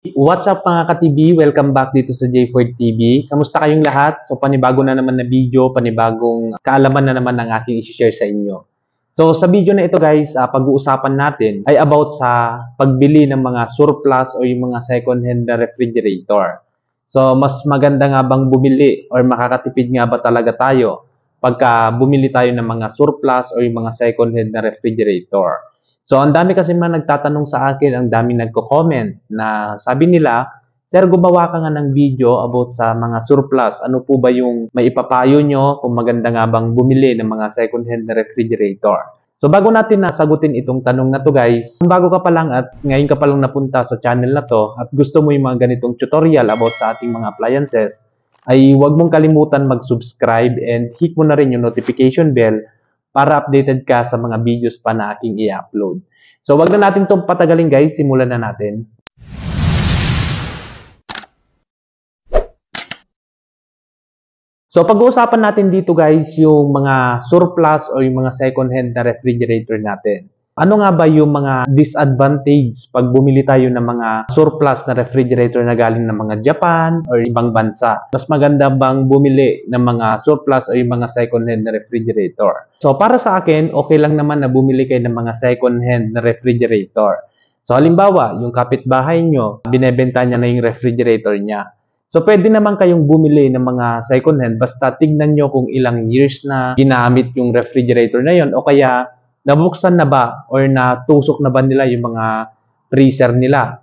What's up mga ka-TV? Welcome back dito sa J4 TV. Kamusta kayong lahat? So panibago na naman na video, panibagong kaalaman na naman ng aking i-share sa inyo. So sa video na ito guys, pag-uusapan natin ay about sa pagbili ng mga surplus o yung mga second-hand na refrigerator. So mas maganda nga bang bumili or makakatipid nga ba talaga tayo pagka bumili tayo ng mga surplus o yung mga second-hand na refrigerator? So, ang dami kasi mga nagtatanong sa akin, ang dami nagko-comment na sabi nila, Sir, gumawa ka nga ng video about sa mga surplus. Ano po ba yung maipapayo nyo kung maganda nga bang bumili ng mga second-hand na refrigerator? So, bago natin nasagutin itong tanong na to guys, kung bago ka pa lang at ngayon ka pa lang napunta sa channel na to at gusto mo yung mga ganitong tutorial about sa ating mga appliances, ay huwag mong kalimutan mag-subscribe and hit mo na rin yung notification bell para updated ka sa mga videos pa na aking i-upload. So, wag na natin itong patagalin guys, simulan na natin. So, pag-uusapan natin dito guys, yung mga surplus o yung mga second-hand na refrigerator natin. Ano nga ba yung mga disadvantage pag bumili tayo ng mga surplus na refrigerator na galing ng mga Japan or ibang bansa? Mas maganda bang bumili ng mga surplus o yung mga second-hand na refrigerator? So para sa akin, okay lang naman na bumili kayo ng mga second-hand na refrigerator. So halimbawa, yung kapitbahay nyo, binebenta niya na yung refrigerator niya. So pwede naman kayong bumili ng mga second-hand basta tignan nyo kung ilang years na ginamit yung refrigerator na yon o kaya nabuksan na ba or natusok na ba nila yung mga freezer nila,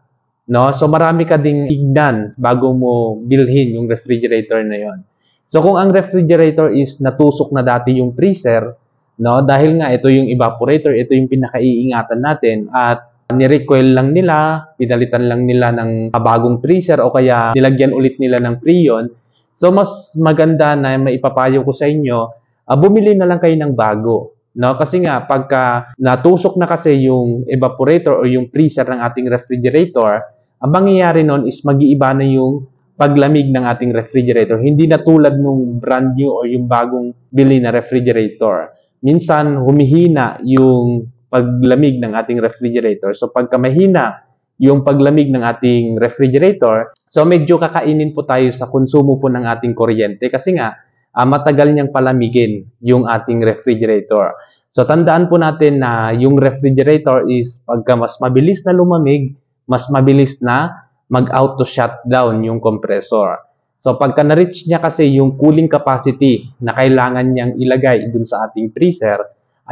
no? So marami ka ding tignan bago mo bilhin yung refrigerator na yon. So kung ang refrigerator is natusok na dati yung freezer, no? Dahil nga ito yung evaporator, ito yung pinakaiingatan natin at ni-recoil lang nila, pinalitan lang nila ng bagong freezer o kaya nilagyan ulit nila ng Freon. So mas maganda na maipapayo ko sa inyo, bumili na lang kayo ng bago. No, kasi nga pagka natusok na kasi yung evaporator o yung freezer ng ating refrigerator, ang mangyayari nun is mag-iiba na yung paglamig ng ating refrigerator. Hindi na tulad nung brand new o yung bagong bili na refrigerator. Minsan humihina yung paglamig ng ating refrigerator. So pagka mahina yung paglamig ng ating refrigerator, so medyo kakainin po tayo sa konsumo po ng ating kuryente kasi nga matagal niyang palamigin yung ating refrigerator. So, tandaan po natin na yung refrigerator is pagka mas mabilis na lumamig, mas mabilis na mag-auto shutdown yung compressor. So, pagka na-reach niya kasi yung cooling capacity na kailangan niyang ilagay dun sa ating freezer,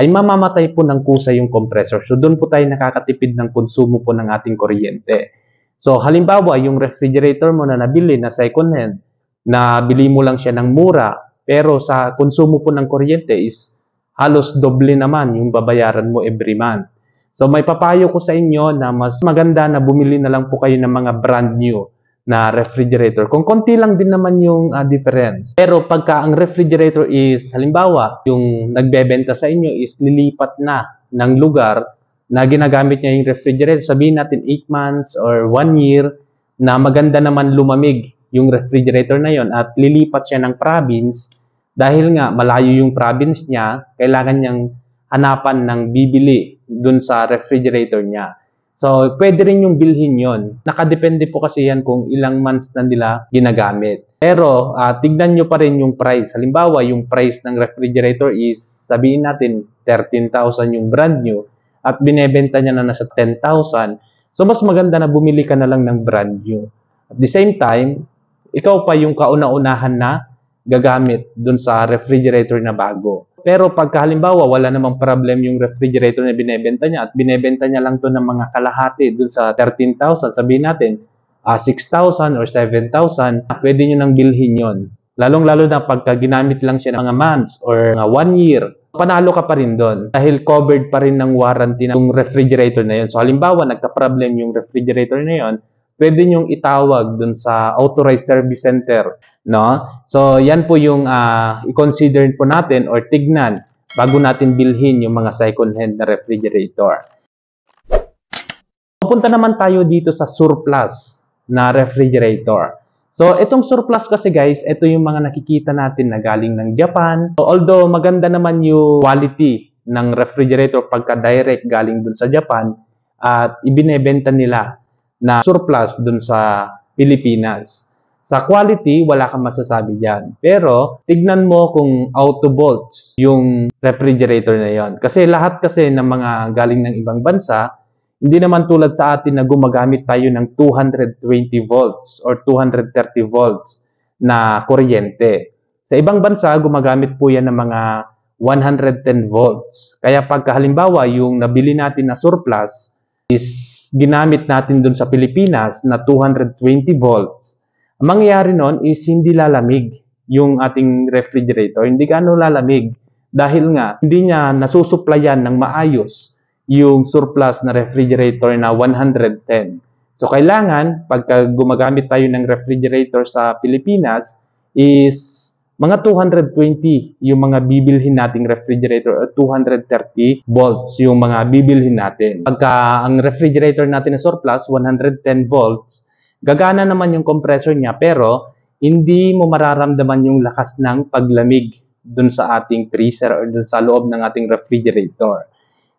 ay mamamatay po ng kusa yung compressor. So, dun po tayo nakakatipid ng konsumo po ng ating kuryente. So, halimbawa, yung refrigerator mo na nabili na second hand, na bili mo lang siya ng mura, pero sa konsumo po ng kuryente is halos doble naman yung babayaran mo every month. So may papayo ko sa inyo na mas maganda na bumili na lang po kayo ng mga brand new na refrigerator. Kung konti lang din naman yung difference. Pero pagka ang refrigerator is, halimbawa, yung nagbebenta sa inyo is lilipat na ng lugar na ginagamit niya yung refrigerator, sabihin natin 8 months or 1 year, na maganda naman lumamig yung refrigerator na yon at lilipat siya ng province dahil nga malayo yung province niya, kailangan niyang hanapan ng bibili dun sa refrigerator niya. So, pwede rin yung bilhin yon. Nakadepende po kasi yan kung ilang months na nila ginagamit. Pero, tignan nyo pa rin yung price. Halimbawa, yung price ng refrigerator is, sabihin natin, 13,000 yung brand new at binebenta niya na nasa 10,000. So, mas maganda na bumili ka na lang ng brand new. At the same time, ikaw pa yung kauna-unahan na gagamit dun sa refrigerator na bago. Pero pagka halimbawa wala namang problem yung refrigerator na binebenta niya at binebenta niya lang to ng mga kalahati dun sa 13,000, sabihin natin 6,000 or 7,000, pwede nyo nang bilhin yon. Lalong-lalo na pagka ginamit lang siya ng mga months or 1 year, panalo ka pa rin doon dahil covered pa rin ng warranty ng refrigerator na yon. So halimbawa nagka-problem yung refrigerator na yon, pwede nyong itawag dun sa authorized service center, no? So, yan po yung i-consider po natin or tignan bago natin bilhin yung mga second-hand na refrigerator. Pupunta naman tayo dito sa surplus na refrigerator. So, itong surplus kasi guys, ito yung mga nakikita natin na galing ng Japan. So, although maganda naman yung quality ng refrigerator pagka direct galing dun sa Japan at ibinebenta nila na surplus dun sa Pilipinas. Sa quality, wala kang masasabi dyan. Pero, tignan mo kung auto volts yung refrigerator na yon. Kasi lahat kasi ng mga galing ng ibang bansa, hindi naman tulad sa atin na gumagamit tayo ng 220 volts or 230 volts na kuryente. Sa ibang bansa, gumagamit po yan ng mga 110 volts. Kaya pagka halimbawa yung nabili natin na surplus is ginamit natin dun sa Pilipinas na 220 volts, ang mangyayari nun is hindi lalamig yung ating refrigerator. Hindi gaano lalamig dahil nga hindi niya nasusuplayan ng maayos yung surplus na refrigerator na 110. So, kailangan, pagka gumagamit tayo ng refrigerator sa Pilipinas, is mga 220 yung mga bibilhin nating refrigerator o 230 volts yung mga bibilhin natin. Pagka ang refrigerator natin na surplus, 110 volts, gagana naman yung compressor niya pero hindi mo mararamdaman yung lakas ng paglamig dun sa ating freezer or dun sa loob ng ating refrigerator.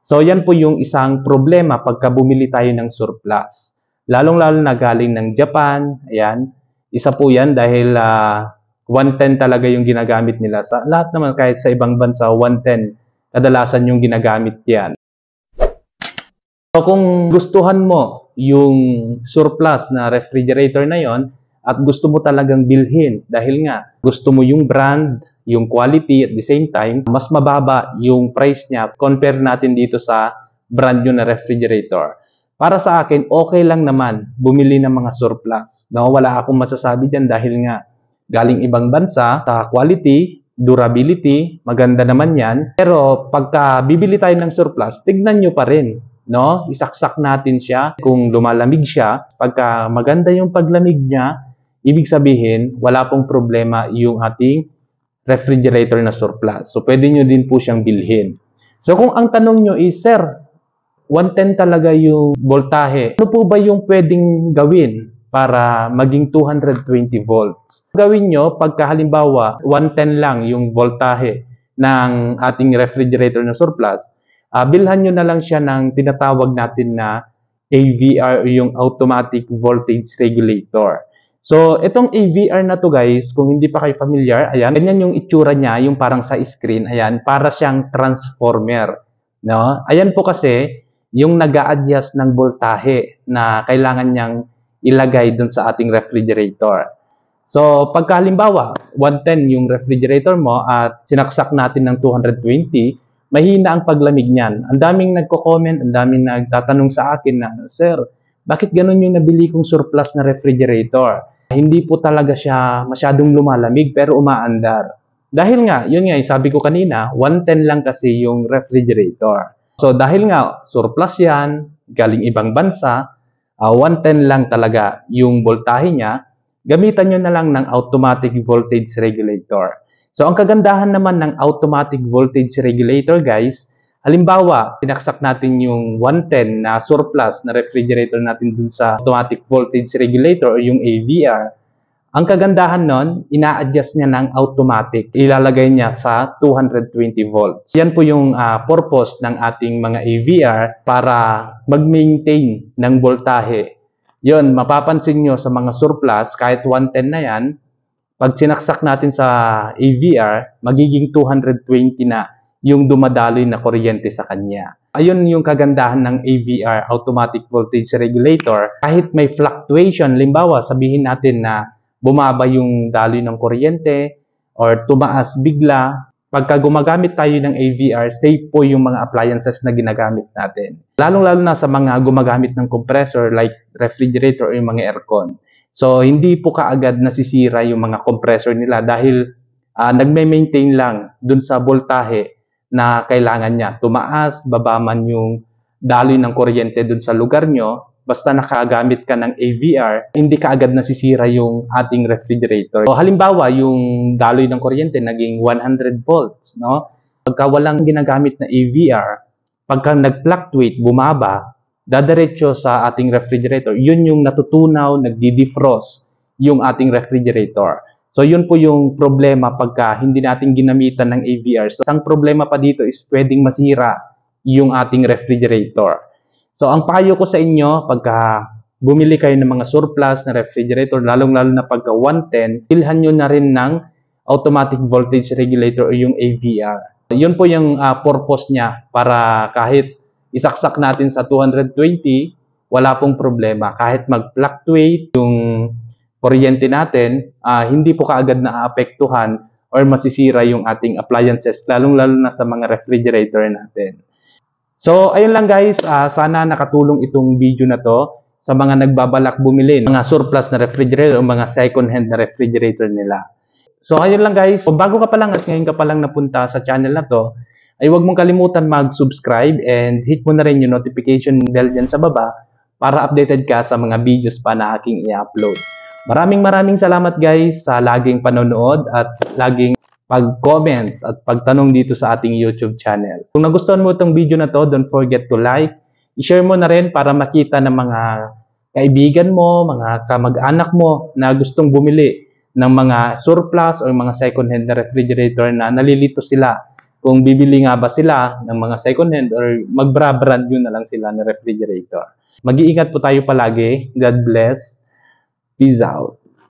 So, yan po yung isang problema pagka bumili tayo ng surplus. Lalong-lalo na galing ng Japan, ayan. Isa po yan dahil 110 talaga yung ginagamit nila. Sa lahat naman kahit sa ibang bansa, 110 kadalasan yung ginagamit yan. So, kung gustuhan mo yung surplus na refrigerator na yon at gusto mo talagang bilhin dahil nga gusto mo yung brand, yung quality at the same time, mas mababa yung price niya compare natin dito sa brand new na refrigerator. Para sa akin, okay lang naman bumili ng mga surplus. No, wala akong masasabi dyan dahil nga galing ibang bansa sa quality, durability, maganda naman yan. Pero pagka bibili tayo ng surplus, tignan nyo pa rin. No? Isaksak natin siya kung lumalamig siya. Pagka maganda yung paglamig niya, ibig sabihin, wala pong problema yung ating refrigerator na surplus. So, pwede nyo din po siyang bilhin. So, kung ang tanong nyo is, Sir, 110 talaga yung voltahe, ano po ba yung pwedeng gawin para maging 220 volts? Gawin nyo, pagka halimbawa, 110 lang yung voltahe ng ating refrigerator na surplus, bilhan nyo na lang siya ng tinatawag natin na AVR, yung Automatic Voltage Regulator. So, itong AVR na to guys, kung hindi pa kayo familiar, ayan, ganyan yung itsura niya, yung parang sa screen, ayan, para siyang transformer. No? Ayan po kasi, yung nag-a-adjust ng voltahe na kailangan niyang ilagay dun sa ating refrigerator. So, pagka halimbawa, 110 yung refrigerator mo at sinaksak natin ng 220, mahina ang paglamig niyan. Ang daming nagko-comment, ang daming nagtatanong sa akin na, Sir, bakit ganun yung nabili kong surplus na refrigerator? Hindi po talaga siya masyadong lumalamig pero umaandar. Dahil nga, yun nga, sabi ko kanina, 110 lang kasi yung refrigerator. So, dahil nga, surplus yan, galing ibang bansa, 110 lang talaga yung voltahe niya, gamitan nyo na lang ng automatic voltage regulator. So, ang kagandahan naman ng automatic voltage regulator, guys, halimbawa, sinaksak natin yung 110 na surplus na refrigerator natin dun sa automatic voltage regulator o yung AVR. Ang kagandahan nun, ina-adjust niya ng automatic. Ilalagay niya sa 220 volts. Yan po yung purpose ng ating mga AVR para mag-maintain ng voltahe. Yun, mapapansin nyo sa mga surplus, kahit 110 na yan, pag sinaksak natin sa AVR, magiging 220 na yung dumadaloy na kuryente sa kanya. Ayun yung kagandahan ng AVR, Automatic Voltage Regulator. Kahit may fluctuation, limbawa sabihin natin na bumaba yung daloy ng kuryente or tumaas bigla, pagka gumagamit tayo ng AVR, safe po yung mga appliances na ginagamit natin. Lalong-lalo na sa mga gumagamit ng compressor like refrigerator o yung mga aircon. So, hindi po kaagad nasisira yung mga compressor nila dahil nagme-maintain lang dun sa voltahe na kailangan niya. Tumaas, baba man yung daloy ng kuryente dun sa lugar nyo, basta nakagamit ka ng AVR, hindi kaagad nasisira yung ating refrigerator. So, halimbawa, yung daloy ng kuryente naging 100 volts, no? Pagka walang ginagamit na AVR, pagka nag-fluctuate, bumaba, dadiretso sa ating refrigerator, yun yung natutunaw, nagdi-defrost yung ating refrigerator. So, yun po yung problema pagka hindi natin ginamitan ng AVR. So, isang problema pa dito is pwedeng masira yung ating refrigerator. So, ang payo ko sa inyo, pagka bumili kayo ng mga surplus na refrigerator, lalong-lalo na pagka 110, bilhan nyo na rin ng automatic voltage regulator o yung AVR. Yun po yung purpose niya para kahit isaksak natin sa 220, wala pong problema. Kahit mag-fluctuate yung kuryente natin, hindi po kaagad naaapektuhan or masisira yung ating appliances, lalong-lalo na sa mga refrigerator natin. So, ayun lang guys, sana nakatulong itong video na to sa mga nagbabalak bumili ng mga surplus na refrigerator o mga second-hand na refrigerator nila. So, ayun lang guys. Kung bago ka pa lang at ngayon ka pa lang napunta sa channel na to, ay huwag mong kalimutan mag-subscribe and hit mo na rin yung notification bell dyan sa baba para updated ka sa mga videos pa na aking i-upload. Maraming salamat guys sa laging panonood at laging pag-comment at pagtanong dito sa ating YouTube channel. Kung nagustuhan mo itong video na to, don't forget to like, i-share mo na rin para makita ng mga kaibigan mo, mga kamag-anak mo na gustong bumili ng mga surplus o mga second-hand na refrigerator na nalilito sila kung bibili nga ba sila ng mga second-hand or magbra-brand new na lang sila na refrigerator. Mag-iingat po tayo palagi. God bless. Peace out.